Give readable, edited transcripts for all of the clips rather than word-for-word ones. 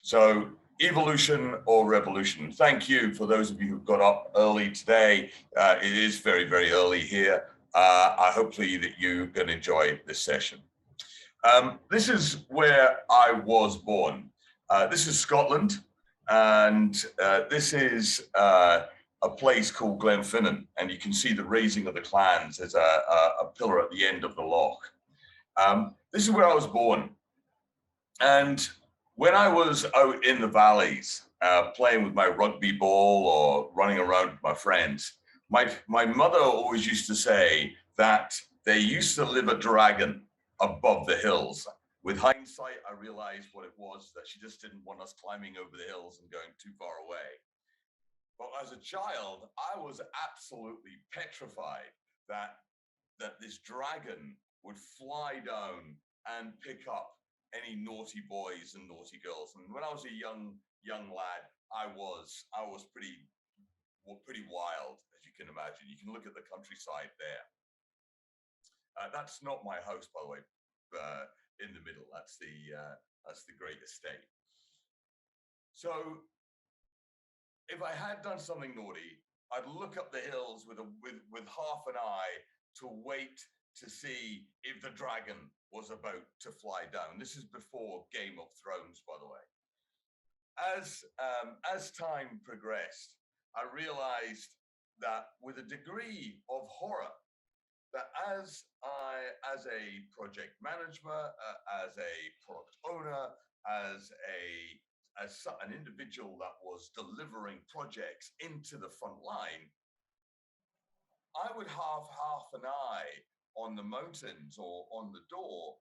So evolution or revolution? Thank you for those of you who got up early today. It is very, very early here. I hopefully that you're going to enjoy this session. This is where I was born. This is Scotland, and this is a place called Glenfinnan, and you can see the raising of the clans as a pillar at the end of the loch. This is where I was born, and when I was out in the valleys playing with my rugby ball or running around with my friends, my mother always used to say that there used to live a dragon above the hills. With hindsight, I realized what it was, that she just didn't want us climbing over the hills and going too far away. But as a child, I was absolutely petrified that this dragon would fly down and pick up any naughty boys and naughty girls. And when I was a young lad, I was pretty wild, as you can imagine. You can look at the countryside there. That's not my house, by the way. In the middle, that's the great estate. So if I had done something naughty, I'd look up the hills with half an eye to wait to see if the dragon was about to fly down. This is before Game of Thrones, by the way. As time progressed, I realized that with a degree of horror, that as a project manager, as a product owner, as an individual that was delivering projects into the front line, I would have half an eye on the mountains or on the door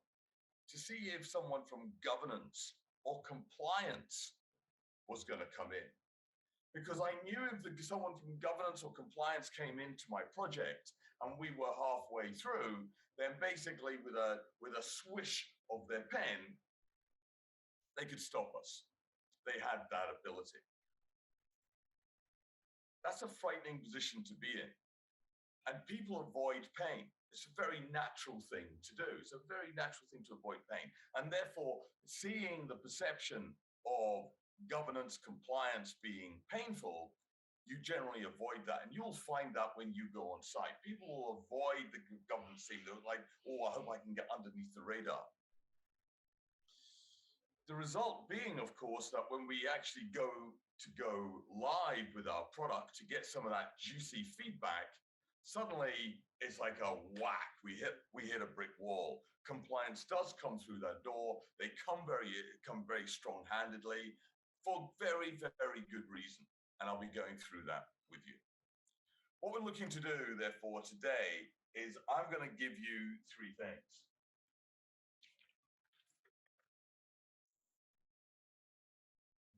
to see if someone from governance or compliance was going to come in. Because I knew if someone from governance or compliance came into my project and we were halfway through, then basically with a swish of their pen, they could stop us. They had that ability. That's a frightening position to be in. And people avoid pain. It's a very natural thing to do. It's a very natural thing to avoid pain. And therefore, seeing the perception of governance compliance being painful, you generally avoid that. And you'll find that when you go on site. People will avoid the governance thing. They're like, oh, I hope I can get underneath the radar. The result being, of course, that when we actually go live with our product to get some of that juicy feedback, suddenly it's like a whack. We hit a brick wall. Compliance does come through that door. They come very strong-handedly for very, very good reason. And I'll be going through that with you. What we're looking to do, therefore, today is I'm going to give you three things.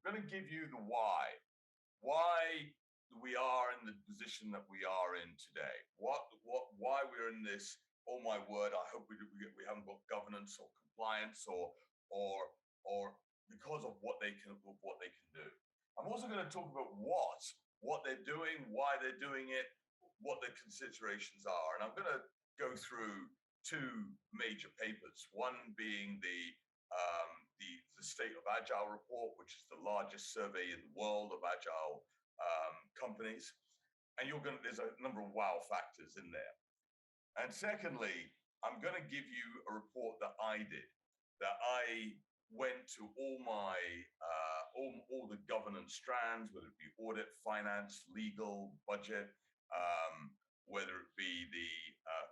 I'm going to give you the why we are in the position that we are in today. Why we're in this. Oh my word! I hope we haven't got governance or compliance or because of what they can do. I'm also going to talk about what they're doing, why they're doing it, what their considerations are, and I'm going to go through two major papers. One being the State of Agile report, which is the largest survey in the world of Agile companies. And there's a number of wow factors in there. And secondly, I'm going to give you a report that I did, that I went to all the governance strands, whether it be audit, finance, legal, budget, whether it be the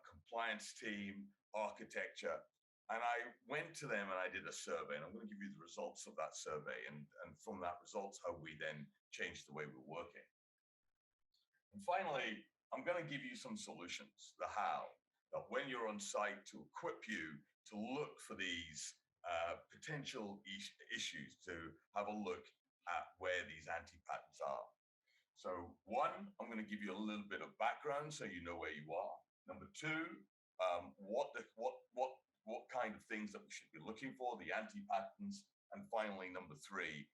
compliance team, architecture. And I went to them and I did a survey, and I'm going to give you the results of that survey, and from that results, how we then changed the way we're working. And finally, I'm going to give you some solutions, the how, that when you're on site, to equip you to look for these potential issues, to have a look at where these anti-patterns are. So one, I'm going to give you a little bit of background so you know where you are. Number two, what kind of things that we should be looking for, the anti-patterns. And finally, number three,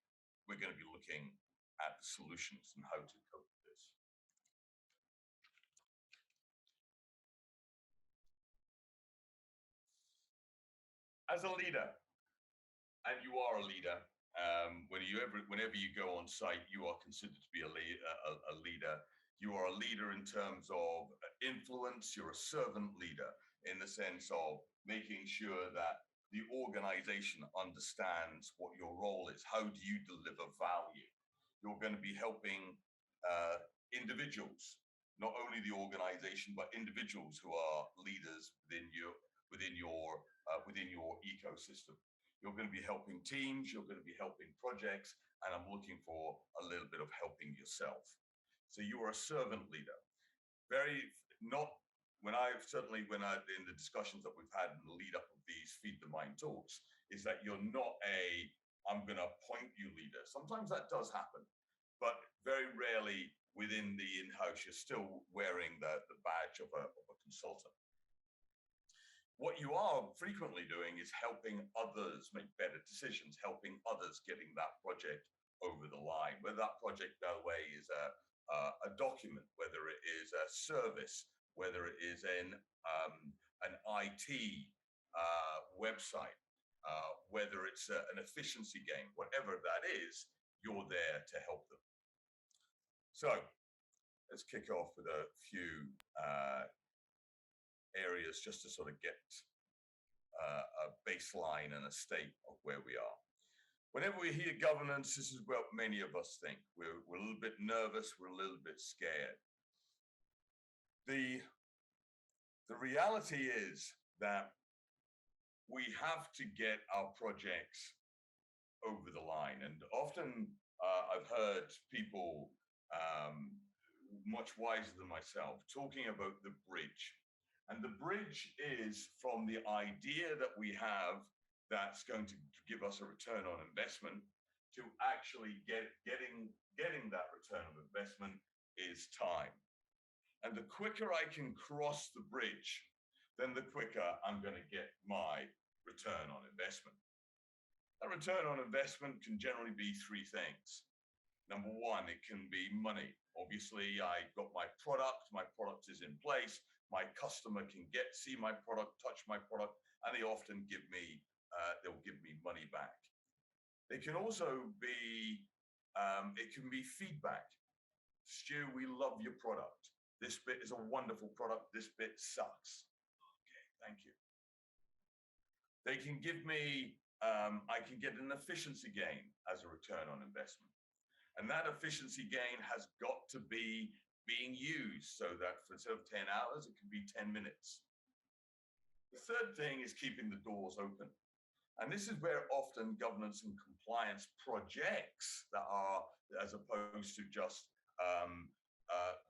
we're going to be looking at the solutions and how to cope with this. As a leader, and you are a leader, Whenever you go on site, you are considered to be a leader. You are a leader in terms of influence. You're a servant leader in the sense of making sure that the organization understands what your role is. How do you deliver value? You're going to be helping individuals, not only the organization, but individuals who are leaders within your ecosystem. You're going to be helping teams, you're going to be helping projects, and I'm looking for a little bit of helping yourself. So you are a servant leader. In the discussions that we've had in the lead up of these Feed the Mind talks, is that you're not I'm going to appoint you leader. Sometimes that does happen, but very rarely within the in-house, you're still wearing the badge of a consultant. What you are frequently doing is helping others make better decisions, helping others getting that project over the line. Whether that project, by the way, is a document, whether it is a service, whether it is an IT website, whether it's an efficiency gain, whatever that is, you're there to help them. So let's kick off with a few areas just to sort of get a baseline and a state of where we are. Whenever we hear governance, this is what many of us think. We're a little bit nervous, we're a little bit scared. The reality is that we have to get our projects over the line. And often I've heard people much wiser than myself talking about the bridge. And the bridge is from the idea that we have that's going to give us a return on investment to actually getting that return on investment is time. And the quicker I can cross the bridge, then the quicker I'm going to get my return on investment. That return on investment can generally be three things. Number one, it can be money. Obviously, I got my product is in place. My customer can see my product, touch my product, and they often they'll give me money back. It can also be, feedback. Stu, we love your product. This bit is a wonderful product. This bit sucks. Okay, thank you. They can give me, I can get an efficiency gain as a return on investment. And that efficiency gain has got to be being used so that instead of 10 hours, it can be 10 minutes. The third thing is keeping the doors open. And this is where often governance and compliance projects that are, as opposed to just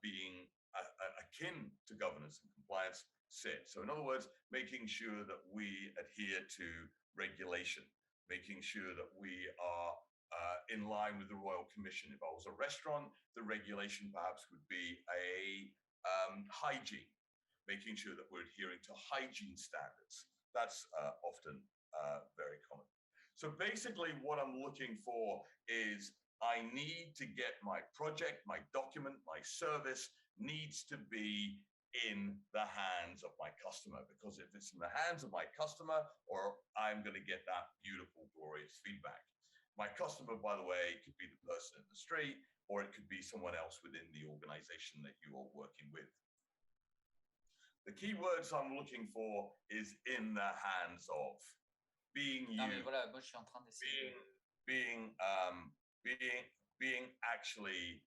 being akin to governance and compliance, sit. So in other words, making sure that we adhere to regulation, making sure that we are in line with the Royal Commission. If I was a restaurant, the regulation perhaps would be a hygiene, making sure that we're adhering to hygiene standards. That's often very common. So basically what I'm looking for is I need to get my project, my document, my service needs to be in the hands of my customer, because if it's in the hands of my customer, or I'm going to get that beautiful, glorious feedback. My customer, by the way, could be the person in the street, or it could be someone else within the organization that you are working with. The key words I'm looking for is in the hands of, being used, being actually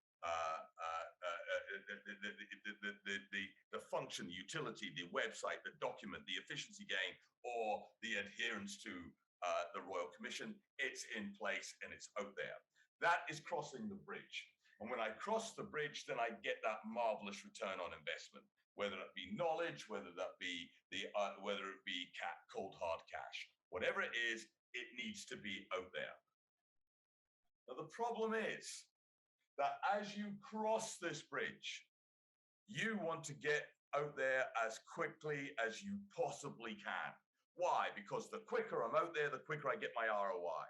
the function, the utility, the website, the document, the efficiency gain, or the adherence to the Royal Commission. It's in place and it's out there. That is crossing the bridge. And when I cross the bridge, then I get that marvelous return on investment, whether it be knowledge, whether it be cold hard cash, whatever it is, it needs to be out there. Now, the problem is that as you cross this bridge, you want to get out there as quickly as you possibly can. Why? Because the quicker I'm out there, the quicker I get my ROI.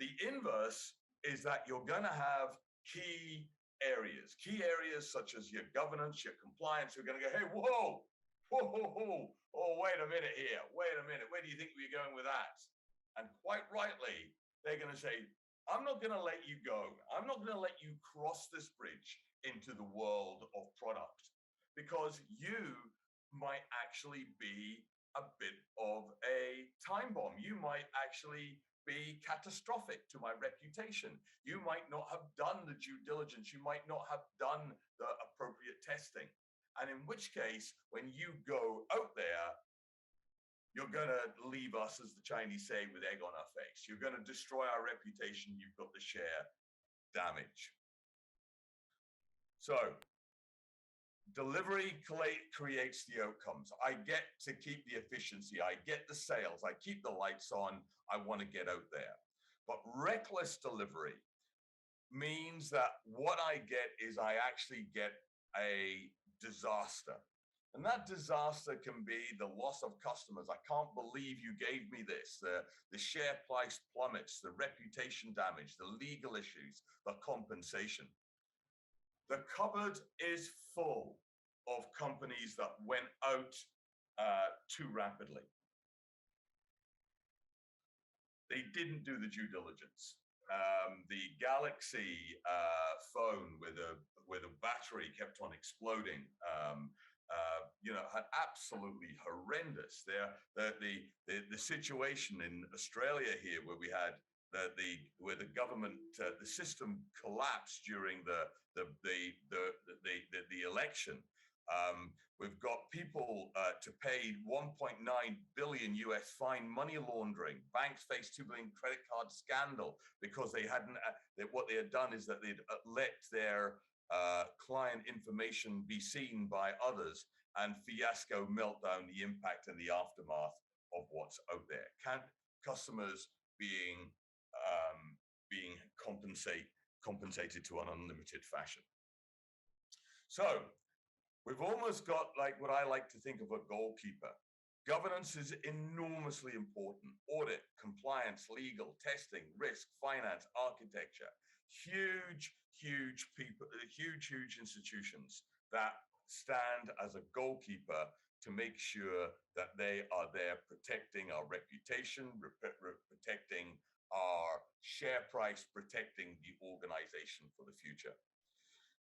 The inverse is that you're going to have key areas such as your governance, your compliance. You're going to go, hey, whoa, oh, wait a minute here. Wait a minute. Where do you think we're going with that? And quite rightly, they're going to say, I'm not going to let you go. I'm not going to let you cross this bridge into the world of product, because you might actually be a bit of a time bomb. You might actually be catastrophic to my reputation. You might not have done the due diligence. You might not have done the appropriate testing. And in which case, when you go out there, you're going to leave us, as the Chinese say, with egg on our face. You're going to destroy our reputation. You've got the share damage. So delivery creates the outcomes. I get to keep the efficiency. I get the sales. I keep the lights on. I want to get out there. But reckless delivery means that what I get is I actually get a disaster. And that disaster can be the loss of customers. I can't believe you gave me this. The share price plummets, the reputation damage, the legal issues, the compensation. The cupboard is full of companies that went out too rapidly. They didn't do the due diligence. The Galaxy phone with a battery kept on exploding. Had absolutely horrendous. The situation in Australia here, where we had where the government, the system collapsed during the election. We've got people to pay 1.9 billion US fine, money laundering. Banks faced 2 billion credit card scandal because they hadn't. What they had done is that they'd let their client information be seen by others, and fiasco, meltdown, the impact and the aftermath of what's out there. Customers being compensated to an unlimited fashion. So we've almost got like what I like to think of a goalkeeper. Governance is enormously important. Audit, compliance, legal, testing, risk, finance, architecture. Huge people, huge institutions that stand as a goalkeeper to make sure that they are there protecting our reputation, protecting our share price, protecting the organization for the future.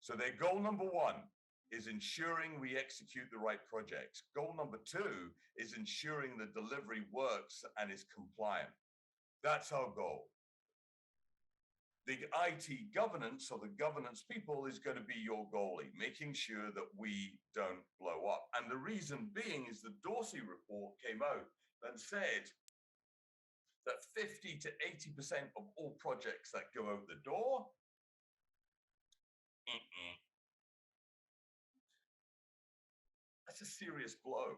So their goal number one is ensuring we execute the right projects. Goal number two is ensuring the delivery works and is compliant. That's our goal. The IT governance, or the governance people, is going to be your goalie, making sure that we don't blow up. And the reason being is the Dorsey report came out and said that 50 to 80% of all projects that go out the door, that's a serious blow.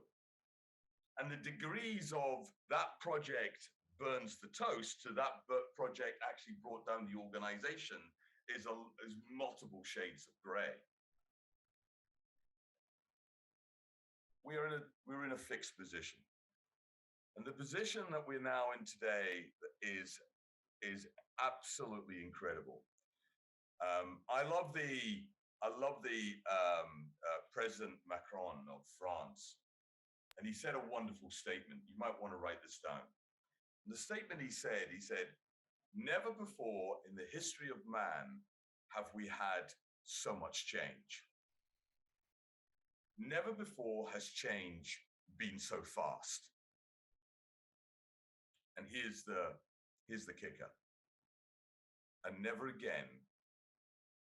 And the degrees of that project burns the toast to that project actually brought down the organization is multiple shades of gray. We're in a fixed position. And the position that we're now in today is absolutely incredible. I love the President Macron of France, and he said a wonderful statement. You might want to write this down. The statement he said, never before in the history of man have we had so much change. Never before has change been so fast. And here's the kicker. And never again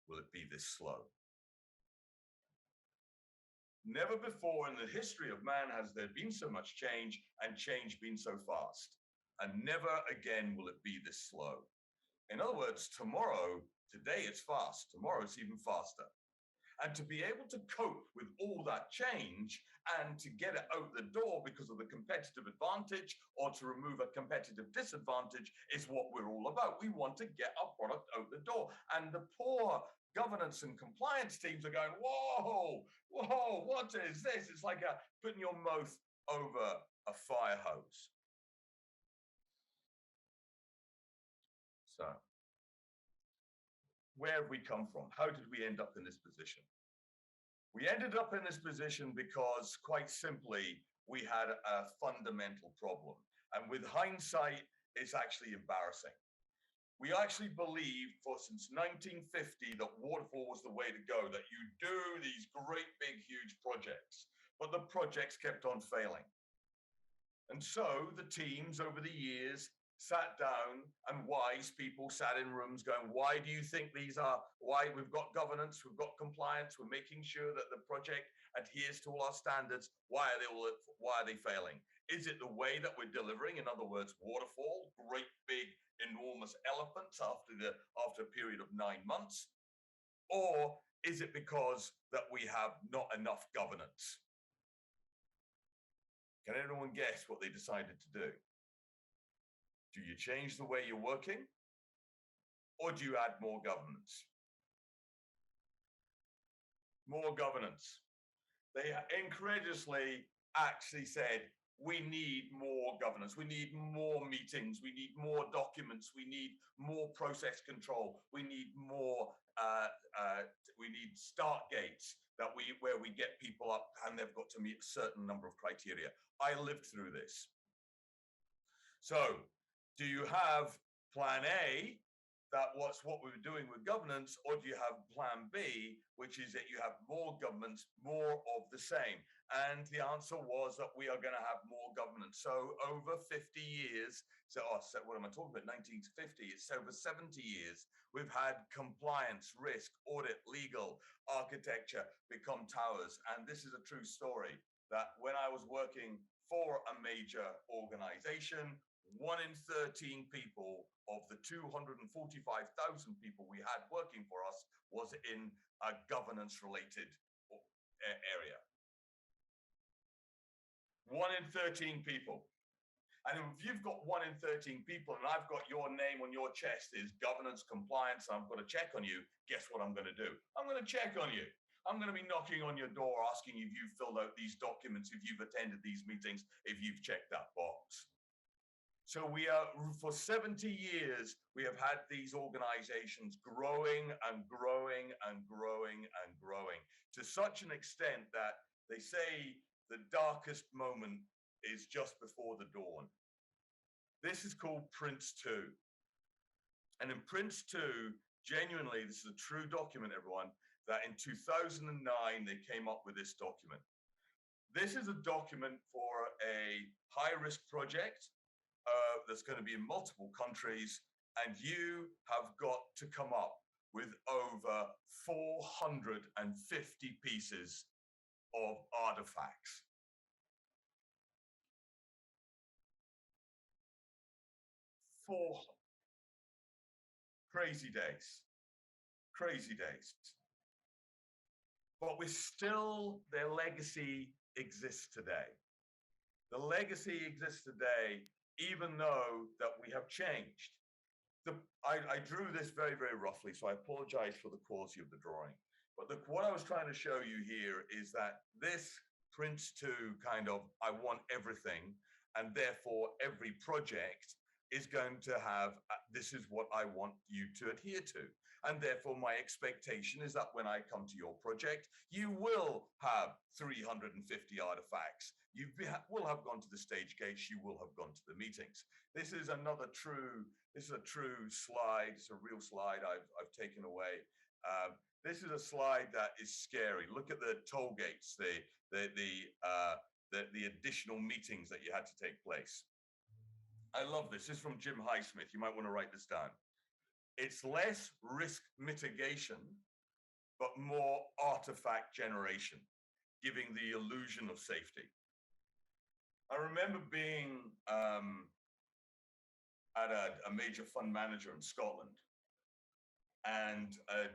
will it be this slow. Never before in the history of man has there been so much change and change been so fast. And never again will it be this slow. In other words, today it's fast, tomorrow it's even faster. And to be able to cope with all that change and to get it out the door because of the competitive advantage or to remove a competitive disadvantage is what we're all about. We want to get our product out the door. And the poor governance and compliance teams are going, whoa, what is this? It's like putting your mouth over a fire hose. So, where have we come from? How did we end up in this position? We ended up in this position because, quite simply, we had a fundamental problem. And with hindsight, it's actually embarrassing. We actually believed since 1950 that waterfall was the way to go, that you do these great big huge projects, but the projects kept on failing. And so the teams over the years sat down, and wise people sat in rooms going, why do you think why we've got governance, we've got compliance, we're making sure that the project adheres to all our standards, why are they failing? Is it the way that we're delivering? In other words, waterfall, great big enormous elephants after a period of 9 months? Or is it because that we have not enough governance? Can anyone guess what they decided to do? Do you change the way you're working, or do you add more governance? More governance. They incredulously actually said, we need more governance, we need more meetings, we need more documents, we need more process control, we need more, we need start gates where we get people up and they've got to meet a certain number of criteria. I lived through this. So, do you have plan A, what's what we were doing with governance, or do you have plan B, which is that you have more governance, more of the same? And the answer was that we are going to have more governance. So over 50 years, so what am I talking about? 1950, it's over 70 years, we've had compliance, risk, audit, legal, architecture become towers. And this is a true story that when I was working for a major organization, 1 in 13 people of the 245,000 people we had working for us was in a governance-related area. 1 in 13 people. And if you've got 1 in 13 people and I've got your name on your chest is governance, compliance, and I'm going to check on you, guess what I'm going to do? I'm going to check on you. I'm going to be knocking on your door asking if you've filled out these documents, if you've attended these meetings, if you've checked that box. So for 70 years, we have had these organizations growing and growing and growing and growing to such an extent that they say the darkest moment is just before the dawn. This is called Prince 2. And in Prince 2, genuinely, this is a true document, everyone, that in 2009, they came up with this document. This is a document for a high-risk project that's going to be in multiple countries, and you have got to come up with over 450 pieces of artifacts. Crazy days. Crazy days. But their legacy exists today. The legacy exists today, even though that we have changed. I drew this very, very roughly, so I apologize for the quality of the drawing. But what I was trying to show you here is that this Prince 2 kind of, I want everything, and therefore every project is going to have, this is what I want you to adhere to. And therefore my expectation is that when I come to your project, you will have 350 artifacts. You will have gone to the stage gates, you will have gone to the meetings. This is a true slide, it's a real slide I've taken away. This is a slide that is scary. Look at the toll gates, the additional meetings that you had to take place. I love this. This is from Jim Highsmith. You might want to write this down. It's less risk mitigation, but more artifact generation, giving the illusion of safety. I remember being at a major fund manager in Scotland, and a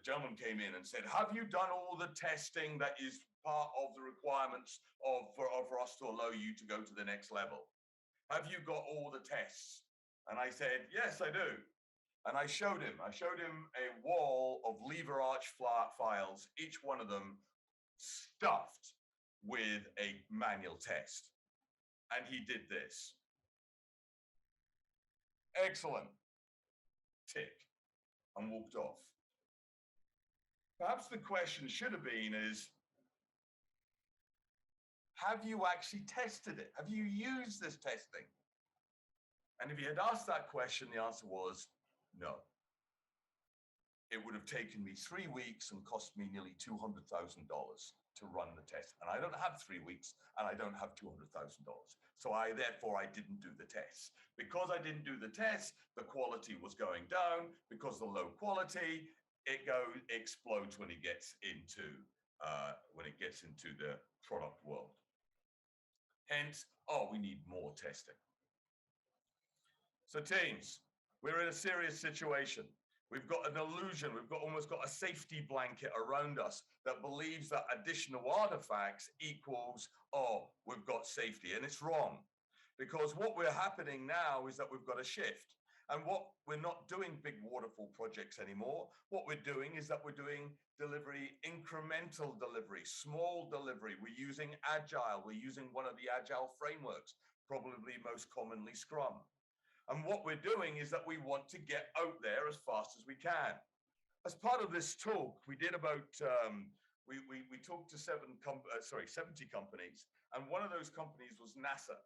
gentleman came in and said, have you done all the testing that is part of the requirements for us to allow you to go to the next level? Have you got all the tests? And I said, yes, I do. And I showed him a wall of lever arch files, each one of them stuffed with a manual test. And he did this. Excellent. Tick. And walked off. Perhaps the question should have been is, have you actually tested it? Have you used this testing? And if you had asked that question, the answer was No. It would have taken me 3 weeks and cost me nearly $200,000 to run the test. And I don't have 3 weeks and I don't have $200,000. So therefore I didn't do the test. Because I didn't do the test, the quality was going down. Because the low quality, it explodes when it gets into the product world. Hence, we need more testing. So teams, we're in a serious situation. We've got an illusion, we've almost got a safety blanket around us that believes that additional artifacts equals, we've got safety, and it's wrong. Because what we're happening now is that we've got a shift. And what we're not doing big waterfall projects anymore. What we're doing is that we're doing delivery, incremental delivery, small delivery. We're using Agile, we're using one of the Agile frameworks, probably most commonly Scrum. And what we're doing is that we want to get out there as fast as we can. As part of this talk, we did about, we talked to 70 companies, and one of those companies was NASA.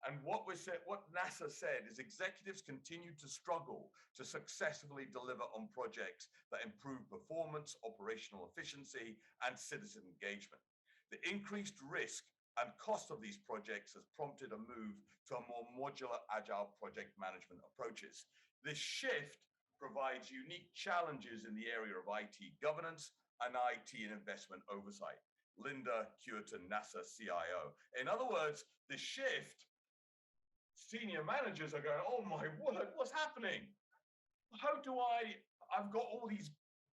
And what NASA said is executives continue to struggle to successfully deliver on projects that improve performance, operational efficiency, and citizen engagement. The increased risk and cost of these projects has prompted a move to a more modular agile project management approaches. This shift provides unique challenges in the area of IT governance and IT and investment oversight. Linda Cureton, NASA CIO. In other words, the shift, senior managers are going, oh my word, what's happening? I've got all these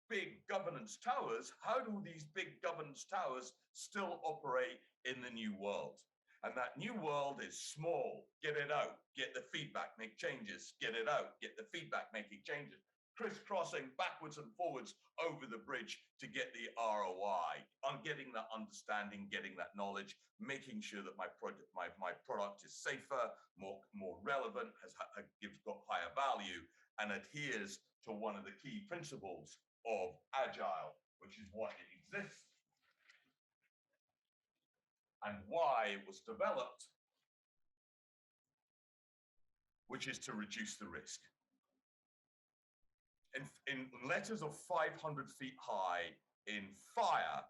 big governance towers. How do these big governance towers still operate in the new world? And that new world is small. Get it out, get the feedback, make changes, get it out, get the feedback, making changes, crisscrossing backwards and forwards over the bridge to get the ROI, on getting that understanding, getting that knowledge, making sure that my product is safer, more relevant, got higher value, and adheres to one of the key principles of Agile, which is why it exists and why it was developed, which is to reduce the risk. In letters of 500 feet high in fire,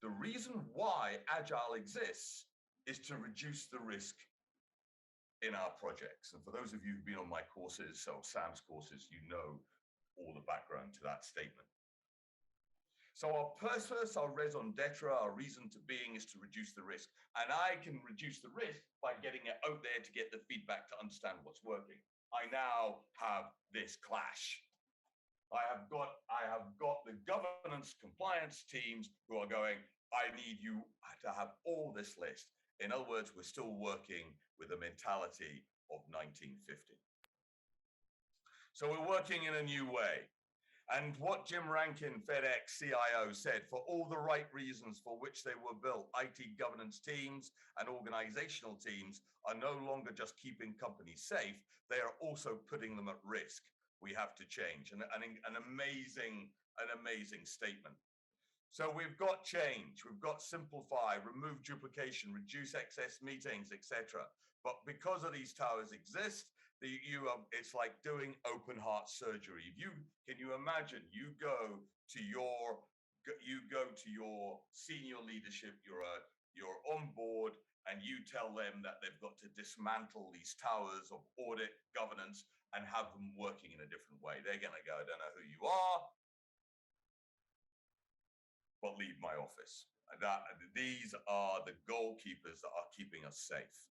the reason why Agile exists is to reduce the risk in our projects. And for those of you who've been on my courses, so Sam's courses, you know all the background to that statement. So our purpose, our raison d'etre, our reason to being is to reduce the risk. And I can reduce the risk by getting it out there to get the feedback to understand what's working. I now have this clash. I have got the governance compliance teams who are going, I need you to have all this list. In other words, we're still working with the mentality of 1950. So we're working in a new way. And what Jim Rankin, FedEx CIO, said, for all the right reasons for which they were built, IT governance teams and organizational teams are no longer just keeping companies safe, they are also putting them at risk. We have to change. An amazing statement. So we've got change, we've got simplify, remove duplication, reduce excess meetings, etc. But because of these towers exist, it's like doing open heart surgery. Can you imagine? You go to your senior leadership. You're on board, and you tell them that they've got to dismantle these towers of audit, governance, and have them working in a different way. They're going to go, I don't know who you are, but leave my office. These are the goalkeepers that are keeping us safe.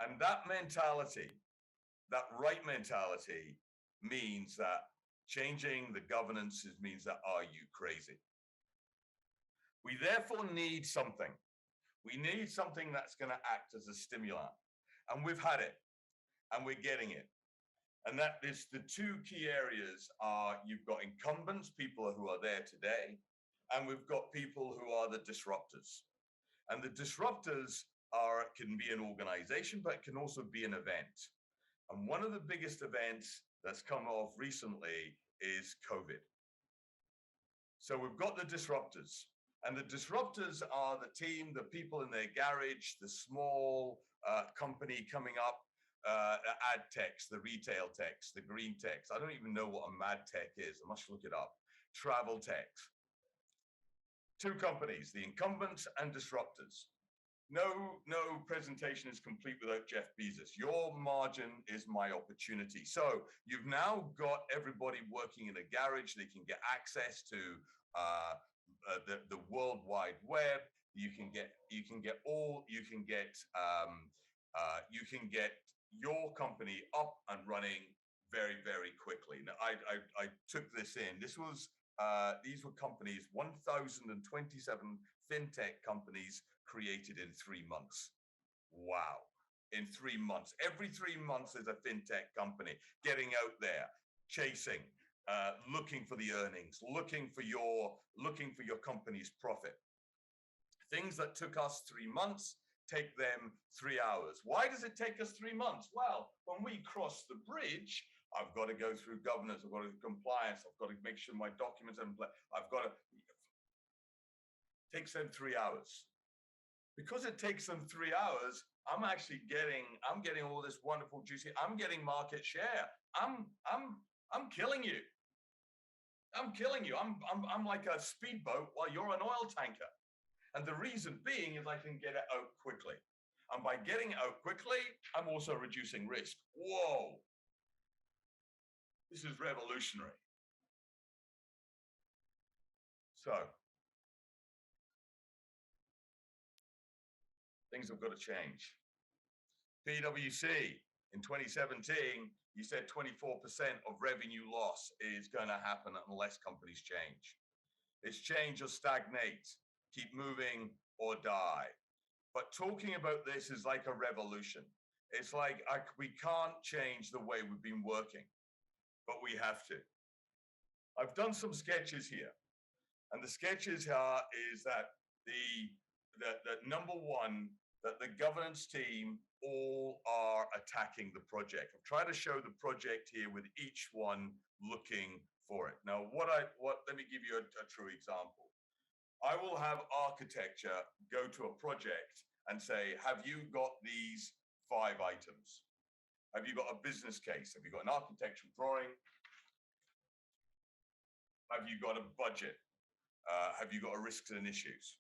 And that mentality, that right mentality, means that changing the governance means that, are you crazy? We therefore need something. We need something that's going to act as a stimulant. And we've had it, and we're getting it. And that is the two key areas are you've got incumbents, people who are there today, and we've got people who are the disruptors. And the disruptors can be an organization, but it can also be an event. And one of the biggest events that's come off recently is COVID. So we've got the disruptors, and the disruptors are the team, the people in their garage, the small company coming up, ad text, the retail text, the green text. I don't even know what a mad tech is. I must look it up. Travel text. Two companies, the incumbents and disruptors. No presentation is complete without Jeff Bezos. Your margin is my opportunity. So you've now got everybody working in a garage. They can get access to the World Wide Web. You can get your company up and running very, very quickly. Now, I took this in. These were companies, 1,027 fintech companies created in 3 months. Wow. In 3 months. Every 3 months, there's a fintech company getting out there, chasing, looking for the earnings, looking for your company's profit. Things that took us 3 months take them 3 hours. Why does it take us 3 months? Well, when we cross the bridge, I've got to go through governance, I've got to do compliance, I've got to make sure my documents are in place. It takes them 3 hours. Because it takes them 3 hours, I'm getting all this wonderful juicy, I'm getting market share. I'm killing you. I'm killing you. I'm like a speedboat while you're an oil tanker. And the reason being is I can get it out quickly. And by getting it out quickly, I'm also reducing risk. Whoa. This is revolutionary. So, things have got to change. PwC, in 2017, you said 24% of revenue loss is going to happen unless companies change. It's change or stagnate, keep moving or die. But talking about this is like a revolution. It's like we can't change the way we've been working, but we have to. I've done some sketches here. And the sketches is that the number one, that the governance team all are attacking the project. I've tried to show the project here with each one looking for it. Now, let me give you a true example. I will have architecture go to a project and say, have you got these 5 items? Have you got a business case? Have you got an architectural drawing? Have you got a budget? Have you got a risks and issues?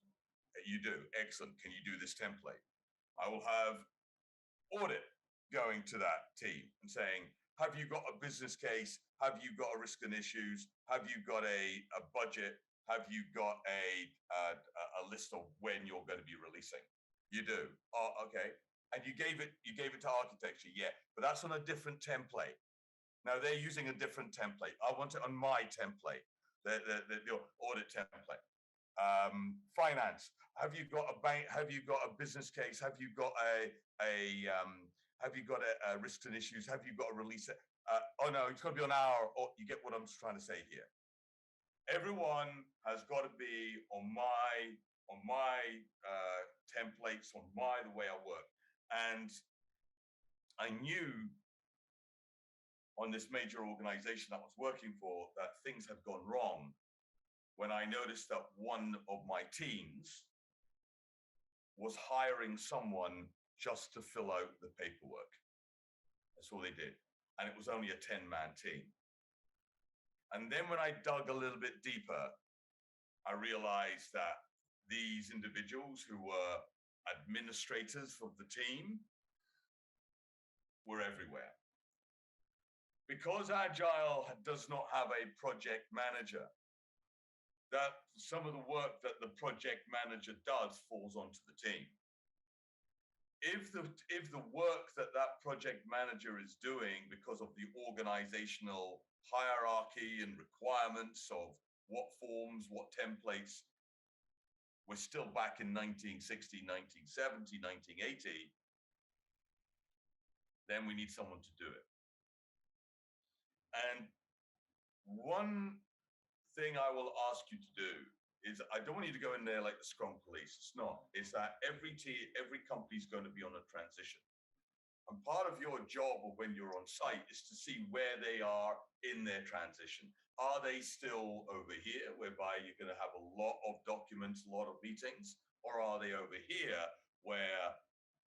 You do. Excellent. Can you do this template? I will have audit going to that team and saying, have you got a business case? Have you got a risk and issues? Have you got a budget? Have you got a list of when you're going to be releasing? You do. Oh, okay. And you gave it to architecture. Yeah, but that's on a different template. Now they're using a different template. I want it on my template, the audit template. Finance. Have you got a bank? Have you got a business case? Have you got a risks and issues? Have you got a release? Oh no, it's got to be on our. Oh, you get what I'm trying to say here. Everyone has got to be on my templates, on the way I work. And I knew on this major organization I was working for that things had gone wrong when I noticed that one of my teams was hiring someone just to fill out the paperwork. That's all they did. And it was only a 10-man team. And then when I dug a little bit deeper, I realized that these individuals who were administrators of the team were everywhere. Because Agile does not have a project manager, that some of the work that the project manager does falls onto the team. If the work that project manager is doing, because of the organizational hierarchy and requirements of what forms, what templates, we're still back in 1960, 1970, 1980, then we need someone to do it. And one thing I will ask you to do is, I don't want you to go in there like the Scrum police. It's not. It's that every company is going to be on a transition. And part of your job when you're on site is to see where they are in their transition. Are they still over here, whereby you're going to have a lot of documents, a lot of meetings? Or are they over here where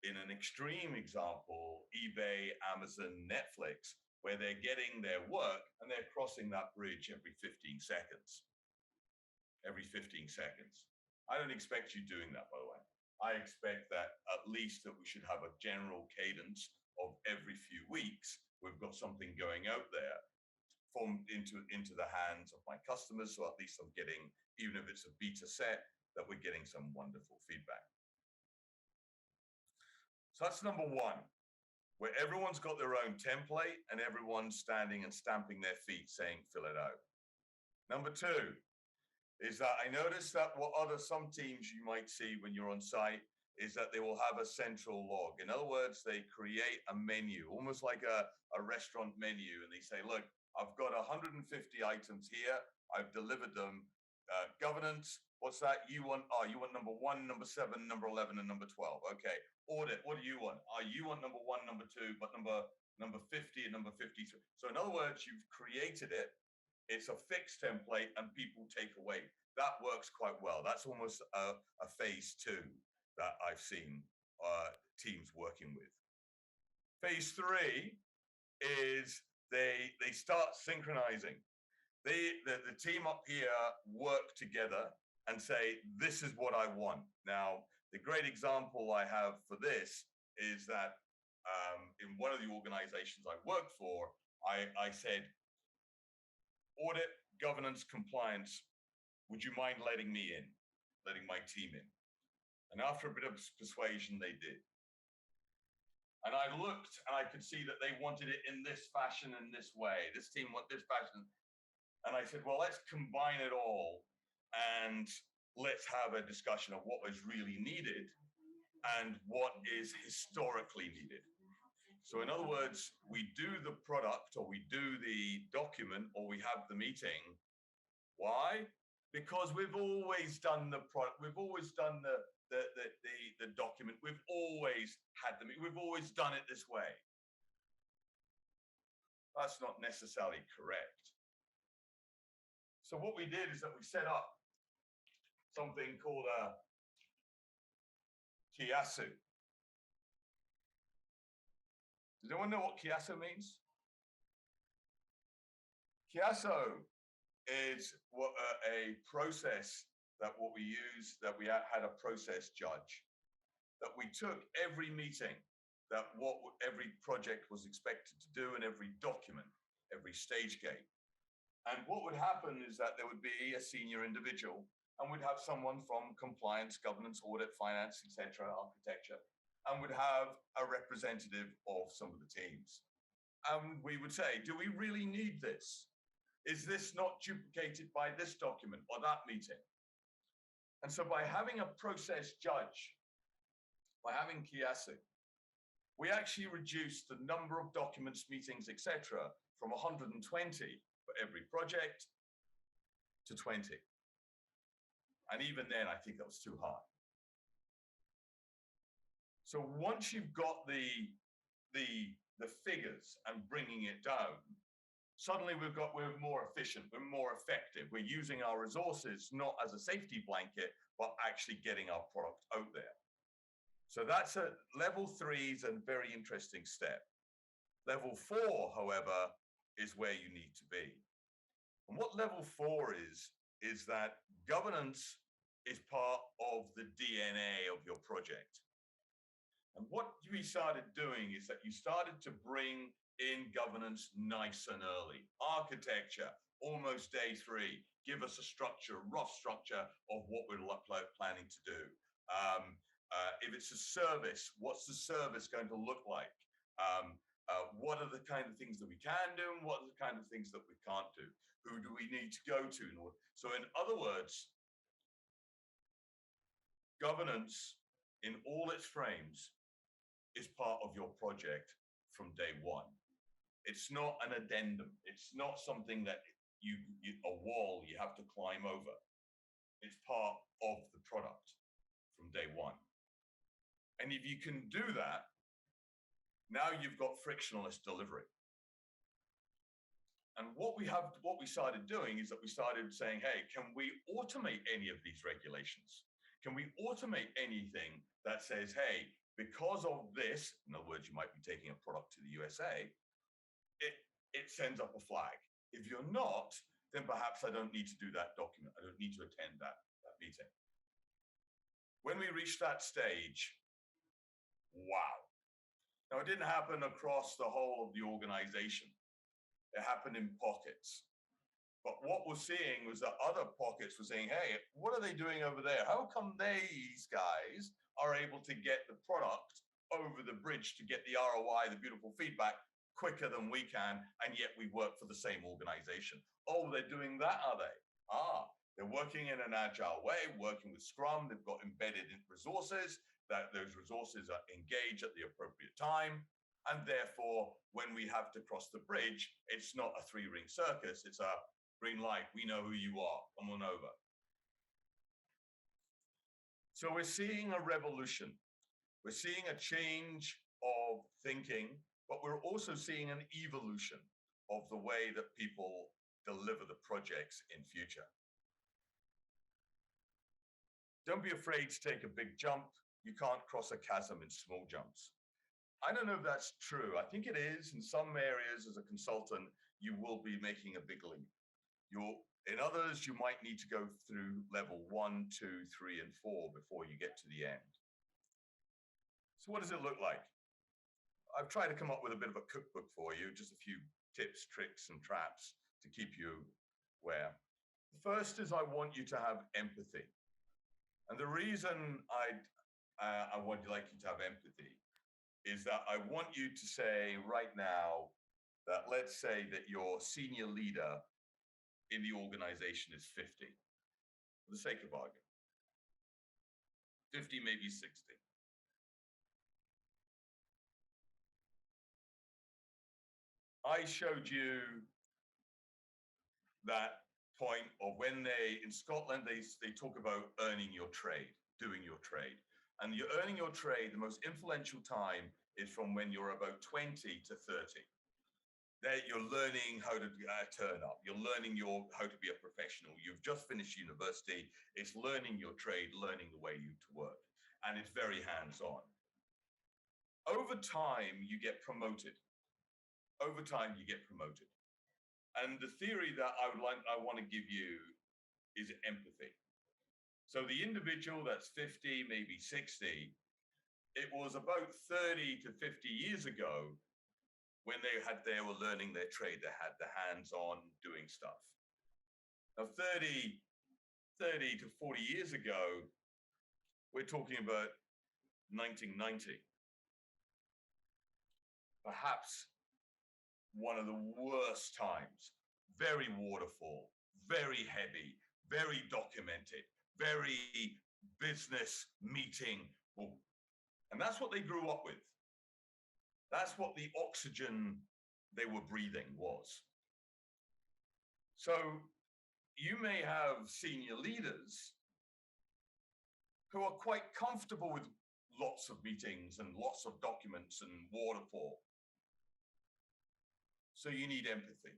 in an extreme example, eBay, Amazon, Netflix, where they're getting their work and they're crossing that bridge every 15 seconds. Every 15 seconds. I don't expect you doing that, by the way. I expect that at least that we should have a general cadence of every few weeks, we've got something going out there into the hands of my customers. So at least I'm getting, even if it's a beta set, that we're getting some wonderful feedback. So that's number one, where everyone's got their own template and everyone's standing and stamping their feet saying, fill it out. Number two is that I noticed that some teams you might see when you're on site is that they will have a central log. In other words, they create a menu, almost like a restaurant menu. And they say, look, I've got 150 items here. I've delivered them. Governance, what's that? You want number 1, number 7, number 11, and number 12. Okay. Audit, what do you want? You want number 1, number 2, but number 50 and number 53. So in other words, you've created it. It's a fixed template and people take away. That works quite well. That's almost a phase 2 that I've seen teams working with. Phase 3 is they start synchronizing. The team up here work together and say, this is what I want. Now, the great example I have for this is that in one of the organizations I worked for, I said, audit, governance, compliance, would you mind letting me in, letting my team in? And after a bit of persuasion, they did. And I looked and I could see that they wanted it in this fashion and this way. This team want this fashion. And I said, well, let's combine it all and let's have a discussion of what was really needed and what is historically needed. So in other words, we do the product or we do the document or we have the meeting. Why? Because we've always done the product. We've always done the document. We've always had them. We've always done it this way. That's not necessarily correct. So what we did is that we set up something called a kiyasu. Does anyone know what kiyasu means? Kiyasu is a process that we had a process judge, that we took every meeting, that every project was expected to do and every document, every stage gate. And what would happen is that there would be a senior individual and we'd have someone from compliance, governance, audit, finance, etc., architecture, and would have a representative of some of the teams. And we would say, do we really need this? Is this not duplicated by this document or that meeting? And so by having a process judge, by having kiyasu, we actually reduced the number of documents, meetings, etc., from 120 for every project to 20. And even then, I think that was too high. So once you've got the figures and bringing it down, suddenly we're more efficient, we're more effective. We're using our resources not as a safety blanket, but actually getting our product out there. So that's a level 3 is a very interesting step. Level 4, however, is where you need to be. And what level 4 is that governance is part of the DNA of your project. And what we started doing is that you started to bring in governance nice and early. Architecture, almost day 3. Give us a structure, rough structure of what we're planning to do. If it's a service, what's the service going to look like? What are the kind of things that we can do and what are the kind of things that we can't do? Who do we need to go to? So in other words, governance in all its frames is part of your project from day 1. It's not an addendum. It's not something that a wall you have to climb over. It's part of the product from day 1. And if you can do that, now you've got frictionless delivery. And what we started doing is that we started saying, hey, can we automate any of these regulations? Can we automate anything that says, hey, Because of this, in other words, you might be taking a product to the USA, it sends up a flag. If you're not, then perhaps I don't need to do that document. I don't need to attend that meeting. When we reach that stage, wow. Now, it didn't happen across the whole of the organization. It happened in pockets. But what we're seeing was that other pockets were saying, hey, what are they doing over there? How come these guys are able to get the product over the bridge to get the ROI, the beautiful feedback, quicker than we can, and yet we work for the same organization? Oh, they're doing that, are they? They're working in an agile way, working with Scrum. They've got embedded resources, that those resources are engaged at the appropriate time. And therefore, when we have to cross the bridge, it's not a three-ring circus. It's a green light. We know who you are. Come on over. So we're seeing a revolution. We're seeing a change of thinking, but we're also seeing an evolution of the way that people deliver the projects in future. Don't be afraid to take a big jump. You can't cross a chasm in small jumps. I don't know if that's true. I think it is. In some areas, as a consultant, you will be making a big leap. In others, you might need to go through level 1, 2, 3, and 4 before you get to the end. So what does it look like? I've tried to come up with a bit of a cookbook for you, just a few tips, tricks, and traps to keep you aware. The first is I want you to have empathy. And the reason I would like you to have empathy is that I want you to say right now that, let's say that your senior leader in the organization is 50, for the sake of argument. 50, maybe 60. I showed you that point of when in Scotland, they talk about earning your trade, doing your trade. And you're earning your trade, the most influential time is from when you're about 20 to 30. There you're learning how to turn up. You're learning how to be a professional. You've just finished university. It's learning your trade, learning the way to work. And it's very hands-on. Over time, you get promoted. Over time, you get promoted. And the theory that I want to give you is empathy. So the individual that's 50, maybe 60, it was about 30 to 50 years ago when they were learning their trade. They had the hands-on doing stuff. Now 30 to 40 years ago, we're talking about 1990. Perhaps one of the worst times, very waterfall, very heavy, very documented, very business meeting. And that's what they grew up with. That's what the oxygen they were breathing was. So you may have senior leaders who are quite comfortable with lots of meetings and lots of documents and waterfall. So you need empathy.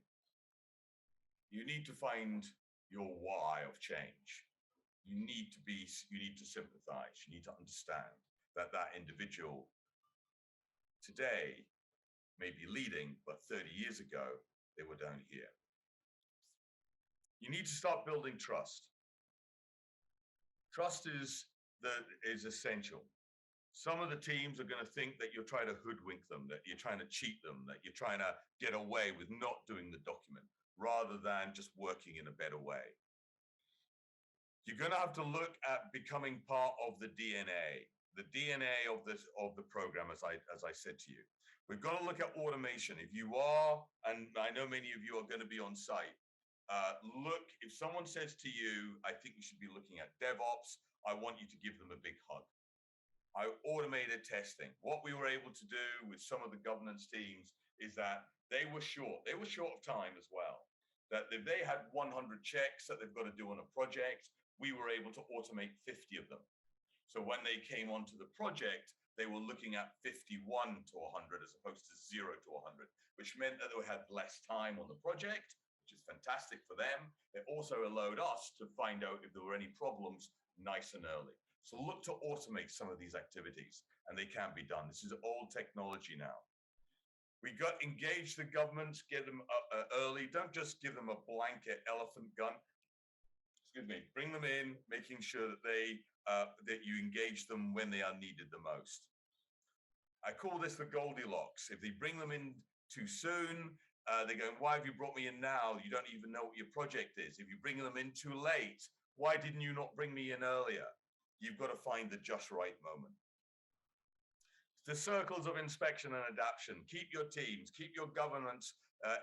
You need to find your why of change. You need to sympathize. You need to understand that that individual today may be leading, but 30 years ago, they were down here. You need to start building trust. Trust is essential. Some of the teams are going to think that you're trying to hoodwink them, that you're trying to cheat them, that you're trying to get away with not doing the document, rather than just working in a better way. You're going to have to look at becoming part of the DNA of the program, as I said to you. We've got to look at automation. If you are, and I know many of you are going to be on site, look, if someone says to you, I think you should be looking at DevOps, I want you to give them a big hug. Automated testing. What we were able to do with some of the governance teams is that they were short of time as well. That if they had 100 checks that they've got to do on a project, we were able to automate 50 of them. So when they came onto the project, they were looking at 51 to 100 as opposed to 0 to 100, which meant that they had less time on the project, which is fantastic for them. It also allowed us to find out if there were any problems nice and early. So look to automate some of these activities, and they can be done. This is old technology now. We got engage the governments, get them early. Don't just give them a blanket elephant gun. Excuse me. Bring them in, making sure that that you engage them when they are needed the most. I call this the Goldilocks. If they bring them in too soon, they're going, why have you brought me in now? You don't even know what your project is. If you bring them in too late, why didn't you not bring me in earlier? You've got to find the just right moment. The circles of inspection and adaptation. Keep your teams, keep your governance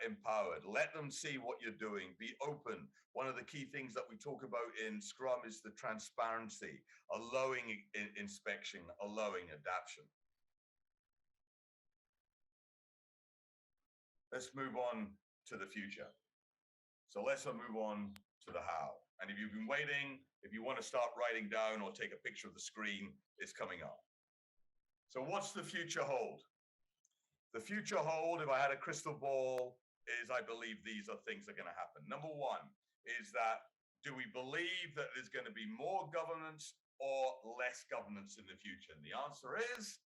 empowered. Let them see what you're doing. Be open. One of the key things that we talk about in Scrum is the transparency, allowing inspection, allowing adaptation. Let's move on to the future. So let's move on to the how. And if you've been waiting, if you want to start writing down or take a picture of the screen, it's coming up. So what's the future hold? The future hold, if I had a crystal ball, is I believe these are things that are going to happen. Number one is that, do we believe that there's going to be more governance or less governance in the future? And the answer is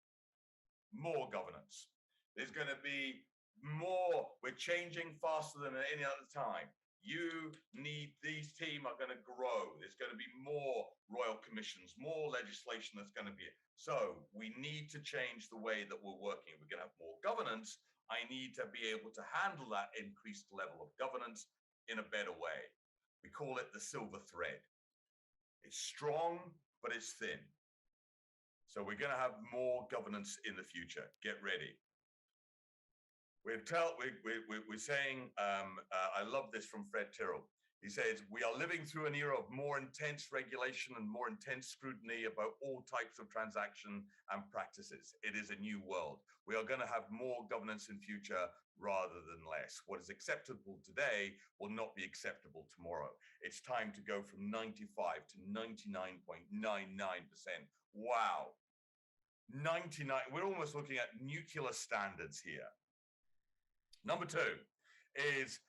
more governance. There's going to be more. We're changing faster than at any other time. These teams are going to grow. There's going to be more royal commissions, more legislation that's going to be. So we need to change the way that we're working. We're going to have more governance. I need to be able to handle that increased level of governance in a better way. We call it the silver thread. It's strong, but it's thin. So we're going to have more governance in the future. Get ready. We're saying, I love this from Fred Tyrrell. He says, we are living through an era of more intense regulation and more intense scrutiny about all types of transaction and practices. It is a new world. We are going to have more governance in future rather than less. What is acceptable today will not be acceptable tomorrow. It's time to go from 95 to 99.99%. Wow. 99, we're almost looking at nuclear standards here. Number two is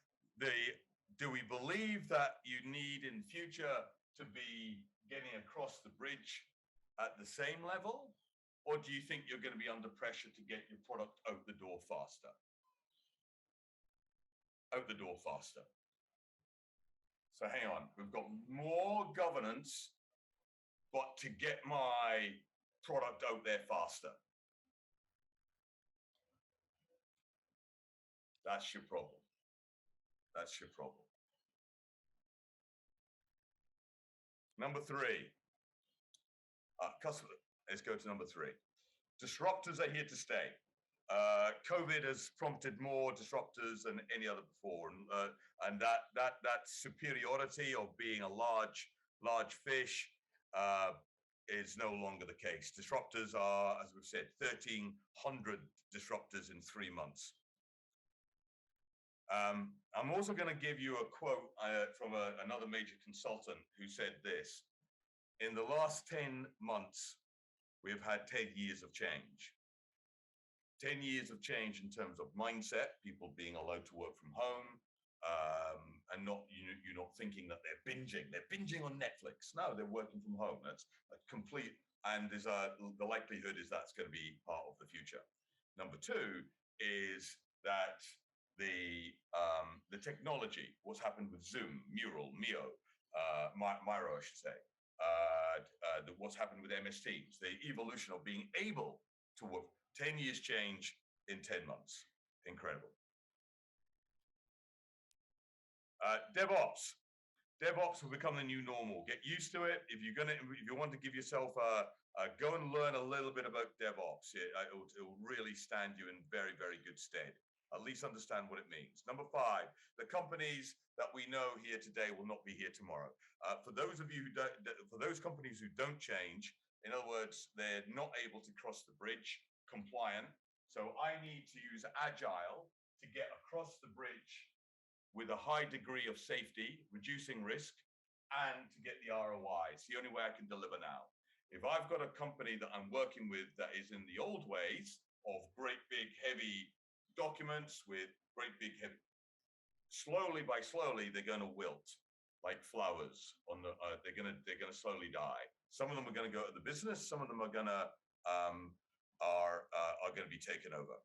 do we believe that you need in future to be getting across the bridge at the same level? Or do you think you're going to be under pressure to get your product out the door faster? Out the door faster. So hang on, we've got more governance, but to get my product out there faster. That's your problem. That's your problem. Number three, let's go to number three. Disruptors are here to stay. COVID has prompted more disruptors than any other before, and that superiority of being a large fish is no longer the case. Disruptors are, as we've said, 1,300 disruptors in 3 months. I'm also going to give you a quote from another major consultant who said this: in the last 10 months, we've had 10 years of change. 10 years of change in terms of mindset, people being allowed to work from home, and you're not thinking that they're binging on Netflix. No, they're working from home. That's a complete, and there's the likelihood is that's going to be part of the future. Number two is that the technology, what's happened with Zoom, Miro, I should say, what's happened with MS Teams, the evolution of being able to work. 10 years change in 10 months. Incredible. DevOps. DevOps will become the new normal. Get used to it. If you want to give yourself go and learn a little bit about DevOps. It will really stand you in very, very good stead. At least understand what it means. Number five, the companies that we know here today will not be here tomorrow. For those of you for those companies who don't change, in other words, they're not able to cross the bridge compliant. So I need to use Agile to get across the bridge with a high degree of safety, reducing risk, and to get the ROI. It's the only way I can deliver now. If I've got a company that I'm working with that is in the old ways of great big heavy documents with great big heavy, slowly, they're going to wilt. like flowers on the. They're gonna slowly die. Some of them are going to go to the business. Some of them are going to be taken over.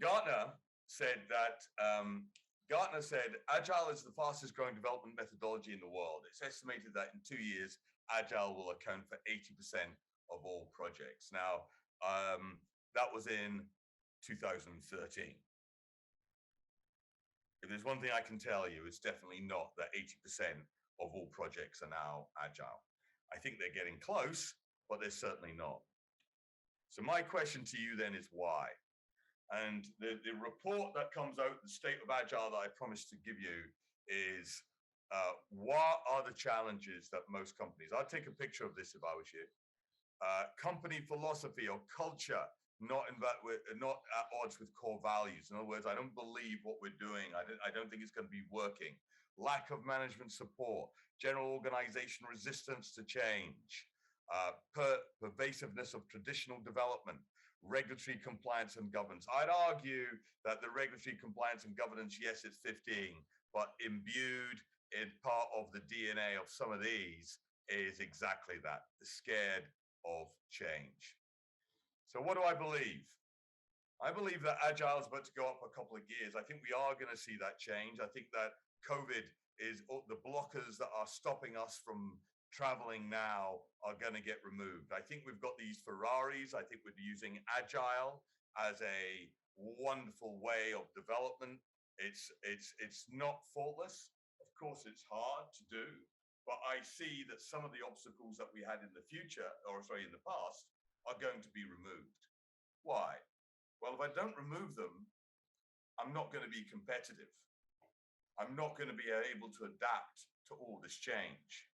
Gartner said Agile is the fastest growing development methodology in the world. It's estimated that in 2 years, Agile will account for 80% of all projects. Now, that was in 2013. If there's one thing I can tell you, it's definitely not that 80% of all projects are now Agile. I think they're getting close, but they're certainly not. So my question to you then is why? And the report that comes out, the State of Agile that I promised to give you is, what are the challenges that most companies, I'd take a picture of this if I was you, company philosophy or culture, not at odds with core values. In other words, I don't believe what we're doing. I don't think it's going to be working. Lack of management support, general organization resistance to change, pervasiveness of traditional development, regulatory compliance and governance. I'd argue that the regulatory compliance and governance, yes, it's 15, but imbued in part of the DNA of some of these is exactly that, the scared of change. So what do I believe? I believe that Agile is about to go up a couple of gears. I think we are going to see that change. I think that COVID is the blockers that are stopping us from traveling now are going to get removed. I think we've got these Ferraris. I think we're using Agile as a wonderful way of development. It's not faultless. Of course, it's hard to do, but I see that some of the obstacles that we had in the in the past, are going to be removed. Why? Well, if I don't remove them, I'm not going to be competitive. I'm not going to be able to adapt to all this change.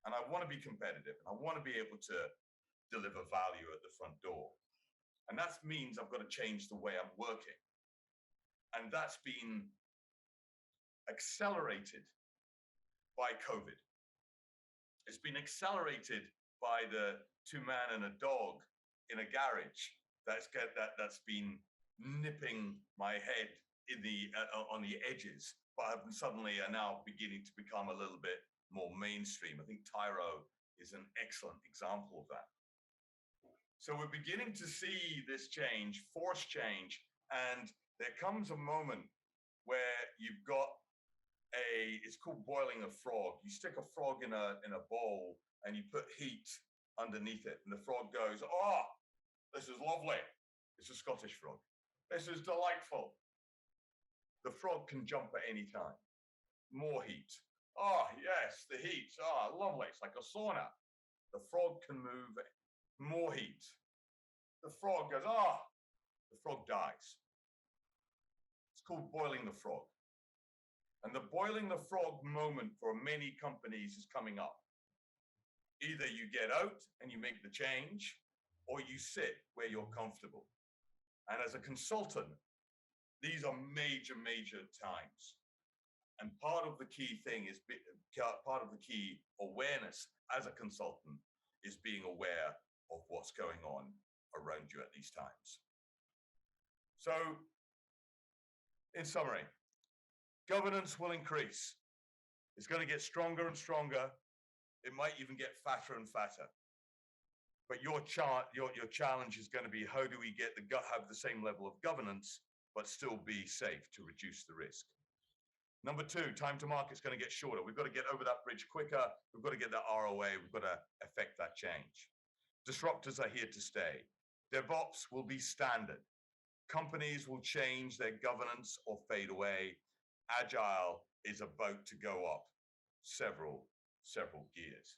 And I want to be competitive. And I want to be able to deliver value at the front door. And that means I've got to change the way I'm working. And that's been accelerated by COVID. It's been accelerated by the 2-man and a dog in a garage that's been nipping my head in on the edges, but suddenly are now beginning to become a little bit more mainstream. I think Tyro is an excellent example of that. So we're beginning to see this change, forced change, and there comes a moment where you've got it's called boiling a frog. You stick a frog in a bowl and you put heat underneath it, and the frog goes, "Oh, this is lovely." It's a Scottish frog. "This is delightful." The frog can jump at any time. More heat. "Oh, yes, the heat. Oh, lovely. It's like a sauna." The frog can move. More heat. The frog goes, "Oh." The frog dies. It's called boiling the frog. And the boiling the frog moment for many companies is coming up. Either you get out and you make the change, or you sit where you're comfortable. And as a consultant, these are major, major times. And part of the key thing is, part of the key awareness as a consultant is being aware of what's going on around you at these times. So, in summary, governance will increase. It's going to get stronger and stronger. It might even get fatter and fatter. But your challenge is going to be, how do we have the same level of governance, but still be safe to reduce the risk? Number 2, time to market is going to get shorter. We've got to get over that bridge quicker. We've got to get that ROA. We've got to affect that change. Disruptors are here to stay. DevOps will be standard. Companies will change their governance or fade away. Agile is about to go up several gears.